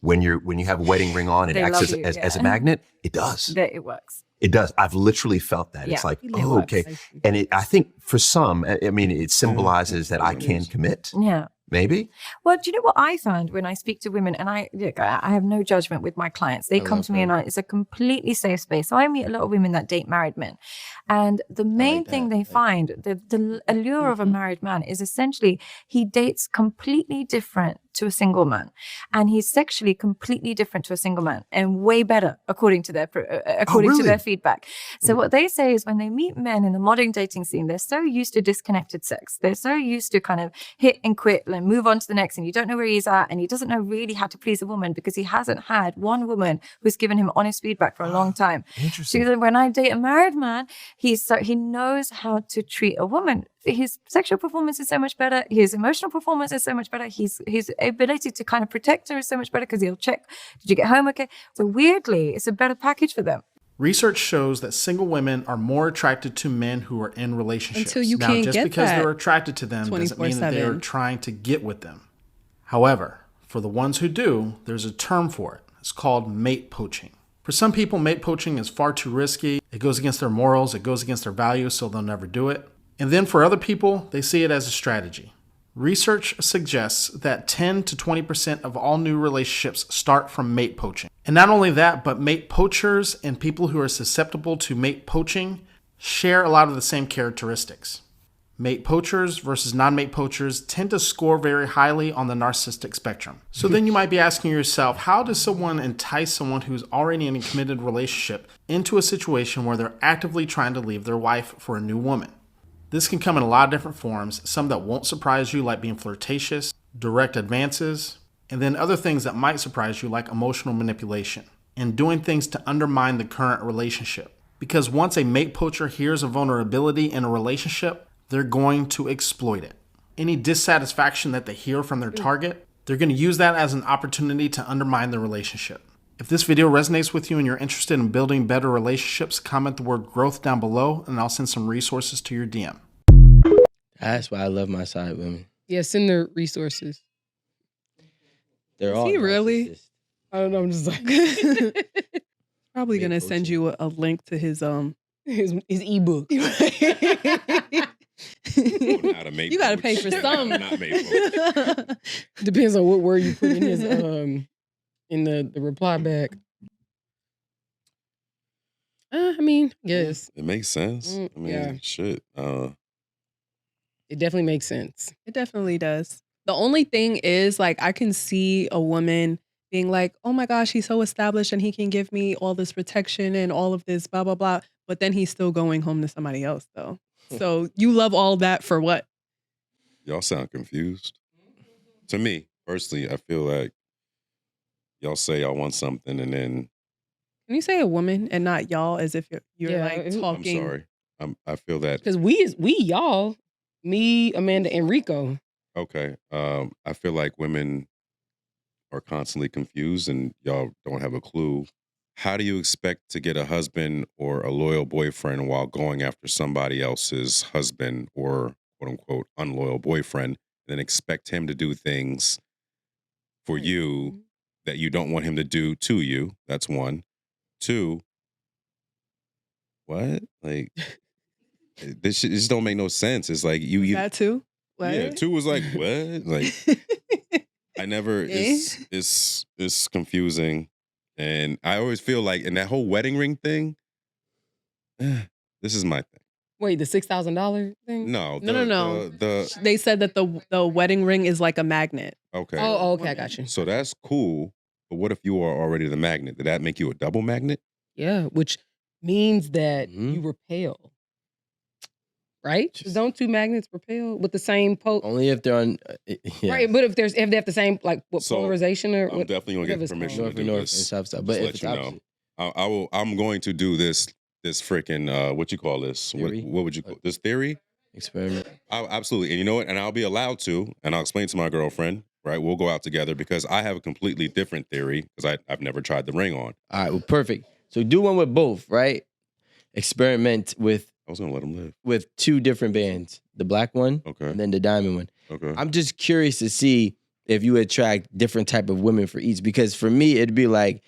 when you have a wedding ring on, it They acts love you, as a magnet. It does. That it works. It does. I've literally felt that. Yeah, It's like, it oh, works. okay. And I think for some, I mean, it symbolizes that I can commit. Yeah. Maybe. Well, do you know what I found when I speak to women, and I have no judgment with my clients. They come to me and it's a completely safe space. So I meet a lot of women that date married men. And the main thing they find, the allure of a married man is essentially he dates completely different to a single man. And he's sexually completely different to a single man and way better according to their to their feedback. So what they say is when they meet men in the modern dating scene, they're so used to disconnected sex. They're so used to kind of hit and quit and move on to the next, and you don't know where he's at, and he doesn't know really how to please a woman because he hasn't had one woman who's given him honest feedback for a long time. Interesting. So when I date a married man, he knows how to treat a woman. His sexual performance is so much better. His emotional performance is so much better. His ability to kind of protect her is so much better because he'll check, did you get home okay? So weirdly, it's a better package for them. Research shows that single women are more attracted to men who are in relationships. Until you now, can't just get because that they're attracted to them doesn't mean that they're trying to get with them. However, for the ones who do, there's a term for it. It's called mate poaching. For some people, mate poaching is far too risky. It goes against their morals, it goes against their values, so they'll never do it. And then for other people, they see it as a strategy. Research suggests that 10 to 20% of all new relationships start from mate poaching. And not only that, but mate poachers and people who are susceptible to mate poaching share a lot of the same characteristics. Mate poachers versus non-mate poachers tend to score very highly on the narcissistic spectrum. So then you might be asking yourself, how does someone entice someone who's already in a committed relationship into a situation where they're actively trying to leave their wife for a new woman? This can come in a lot of different forms, some that won't surprise you, like being flirtatious, direct advances, and then other things that might surprise you, like emotional manipulation, and doing things to undermine the current relationship. Because once a mate poacher hears a vulnerability in a relationship, they're going to exploit it. Any dissatisfaction that they hear from their target, they're going to use that as an opportunity to undermine the relationship. If this video resonates with you and you're interested in building better relationships, comment the word growth down below and I'll send some resources to your DM. That's why I love my side women. Yeah, send the resources. They're all he really? narcissists. I don't know, I'm just like probably gonna send you a link to his ebook. You gotta pay for some. Depends on what word you put in his in the reply back. I mean, yes. It makes sense. I mean, shit. It definitely makes sense. It definitely does. The only thing is, like, I can see a woman being like, oh my gosh, he's so established and he can give me all this protection and all of this, blah, blah, blah. But then he's still going home to somebody else, though. So you love all that for what? Y'all sound confused. To me, personally, I feel like y'all say y'all want something and then... Can you say a woman and not y'all as if you're like talking? I'm sorry. I feel that... Because we y'all, me, Amanda, and Rico. Okay. I feel like women are constantly confused and y'all don't have a clue. How do you expect to get a husband or a loyal boyfriend while going after somebody else's husband or quote unquote unloyal boyfriend, and then expect him to do things for you that you don't want him to do to you? That's one. Two, what? Like, this shit just don't make no sense. It's like you that too? What? Yeah, two was like, what? Like, I never, it's confusing. And I always feel like, in that whole wedding ring thing, this is my thing. Wait, the $6,000 thing? No. No. They said that the wedding ring is like a magnet. Okay. Oh, okay, I got you. So that's cool. But what if you are already the magnet? Did that make you a double magnet? Yeah, which means that you repel. Right? Don't two magnets repel with the same Only if they're on. Yeah. Right, but if they have the same polarization or I'm definitely gonna get permission to do this. And south side. But if let you know, I'm going to do this freaking what you call this? What would you call this theory? Experiment. Absolutely, and you know what? And I'll be allowed to, and I'll explain to my girlfriend. Right, we'll go out together because I have a completely different theory because I've never tried the ring on. All right, well, perfect. So do one with both, right? Experiment with. I was gonna let him live with two different bands, the black one, and then the diamond one. Okay. I'm just curious to see if you attract different type of women for each. Because for me, it'd be like,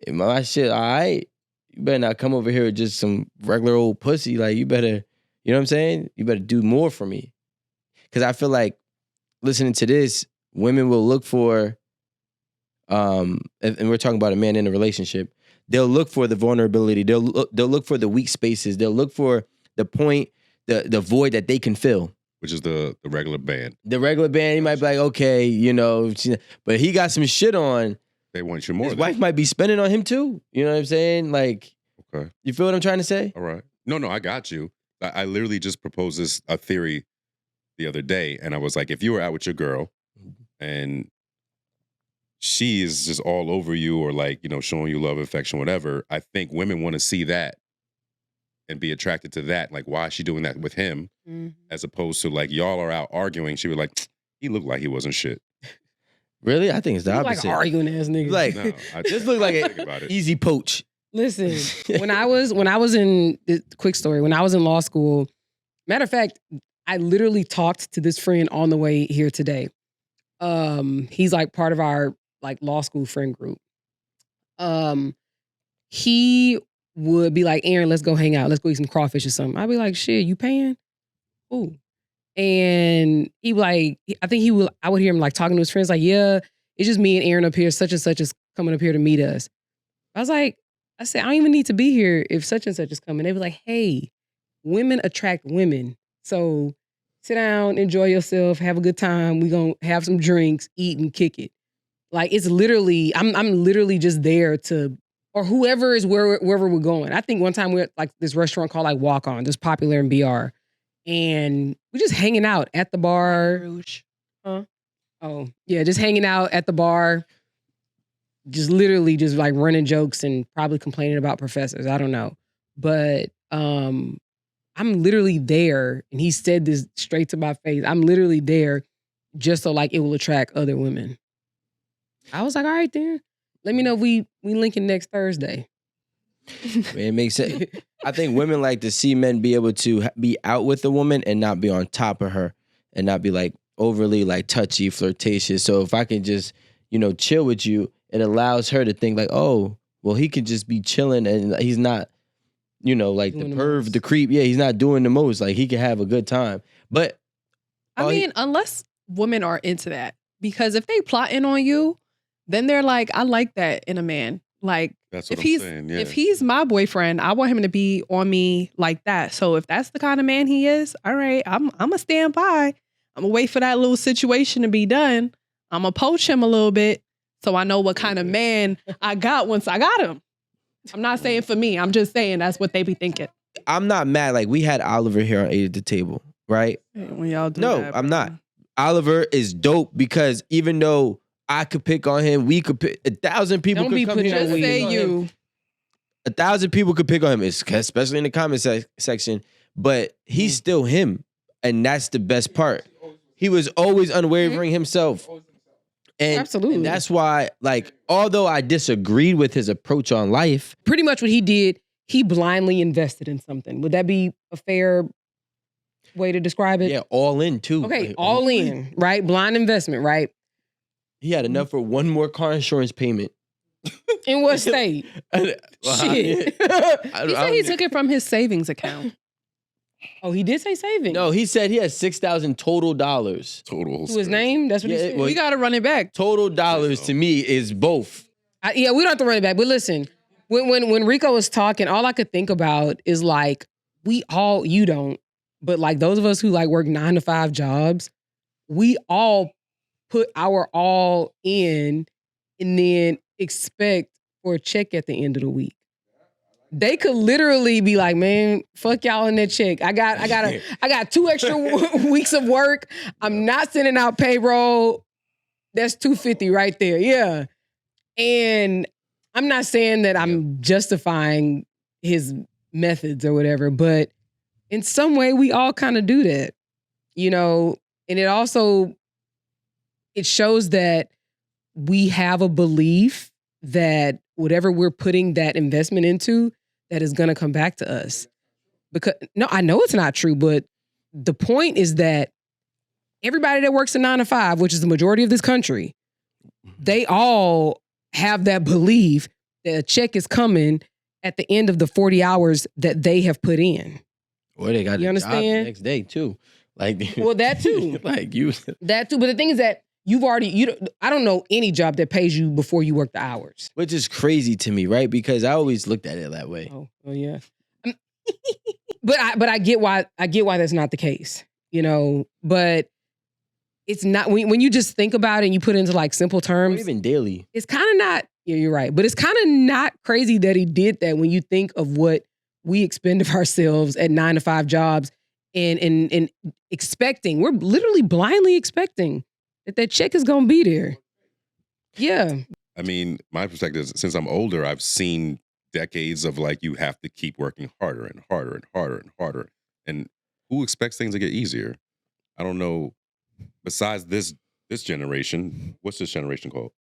my shit, all right, you better not come over here with just some regular old pussy. Like, you better, you know what I'm saying? You better do more for me. Because I feel like listening to this, women will look for, and we're talking about a man in a relationship, they'll look for the vulnerability. They'll look for the weak spaces. They'll look for the point, the void that they can fill. Which is the regular band. The regular band, he might be like, okay, you know, but he got some shit on. They want you more. His wife might be spending on him too. You know what I'm saying? Like, okay. You feel what I'm trying to say? All right. No, I got you. I literally just proposed a theory the other day, and I was like, if you were out with your girl and she is just all over you or like, you know, showing you love, affection, whatever, I think women want to see that and be attracted to that. Like, why is she doing that with him? As opposed to like, y'all are out arguing. She was like, he looked like he wasn't shit. Really? I think it's the opposite. Like arguing ass niggas. Like, No, this look like an easy poach. Listen, when I was in, quick story, when I was in law school, matter of fact, I literally talked to this friend on the way here today. He's like part of our like law school friend group. He would be like, Aaron, let's go hang out. Let's go eat some crawfish or something. I'd be like, shit, you paying? Ooh. And he like, I would hear him like talking to his friends like, yeah, it's just me and Aaron up here. Such and such is coming up here to meet us. I said, I don't even need to be here if such and such is coming. They be like, hey, women attract women. So sit down, enjoy yourself, have a good time. We gonna have some drinks, eat and kick it. Like it's literally, I'm literally just there to, or whoever is wherever we're going. I think one time we were at like this restaurant called like Walk On, just popular in BR. And we're just hanging out at the bar. Rouge. Huh? Oh, yeah, just hanging out at the bar. Just literally just like running jokes and probably complaining about professors. I don't know. But I'm literally there. And he said this straight to my face. I'm literally there just so like it will attract other women. I was like, all right then. Let me know if we linking next Thursday. It makes sense. I think women like to see men be able to be out with a woman and not be on top of her and not be like overly like touchy, flirtatious. So if I can just, you know, chill with you, it allows her to think like, oh, well, he can just be chilling and he's not, you know, like doing the perv, the creep. Yeah, he's not doing the most. Like he can have a good time. But I mean, unless women are into that, because if they plotting on you, then they're like, I like that in a man. Like, that's what if I'm saying. Yeah. If he's my boyfriend, I want him to be on me like that. So if that's the kind of man he is, all right, I'm gonna stand by. I'm gonna wait for that little situation to be done. I'm gonna poach him a little bit so I know what kind of man I got once I got him. I'm not saying for me. I'm just saying that's what they be thinking. I'm not mad. Like we had Oliver here on 8 at the table, right? When y'all do no, that, I'm not. Oliver is dope because even though I could pick on him, we could pick 1,000 people. Don't could be come putting here just and say pick on you. him. 1,000 people could pick on him, especially in the comment section. But he's still him, and that's the best part. He was always unwavering himself, and absolutely, and that's why, like, although I disagreed with his approach on life, pretty much what he did, he blindly invested in something. Would that be a fair way to describe it? Yeah, all in too. Okay, like, all in, right? Blind investment, right? He had enough for one more car insurance payment. In what state? Shit. He said he took it from his savings account. Oh, he did say savings. No, he said he had $6,000 total dollars. Total. To his name? That's what he said. Well, We got to run it back. Total dollars to me is both. Yeah, we don't have to run it back. But listen, when Rico was talking, all I could think about is like, you don't, but like those of us who like work 9 to 5 jobs, we all put our all in and then expect for a check at the end of the week. They could literally be like, man, fuck y'all in that check. I got 2 extra weeks of work. I'm not sending out payroll. That's $250 right there. Yeah. And I'm not saying that I'm justifying his methods or whatever, but in some way we all kind of do that, you know, and it shows that we have a belief that whatever we're putting that investment into, that is going to come back to us. Because, no, I know it's not true, but the point is that everybody that works a 9 to 5, which is the majority of this country, they all have that belief that a check is coming at the end of the 40 hours that they have put in. Or they got You a job the understand? next day too. Like, Well, that too. like you. That too. But the thing is that I don't know any job that pays you before you work the hours. Which is crazy to me, right? Because I always looked at it that way. Oh yeah. But I get why that's not the case, you know. But it's not when you just think about it and you put it into like simple Or terms. even daily. It's kind of not. Yeah, you're right. But it's kind of not crazy that he did that when you think of what we expend of ourselves at 9 to 5 jobs and expecting. We're literally blindly expecting that check is gonna be there. Yeah. I mean, my perspective is since I'm older, I've seen decades of like you have to keep working harder and harder and harder and harder. And who expects things to get easier? I don't know. Besides this generation, what's this generation called?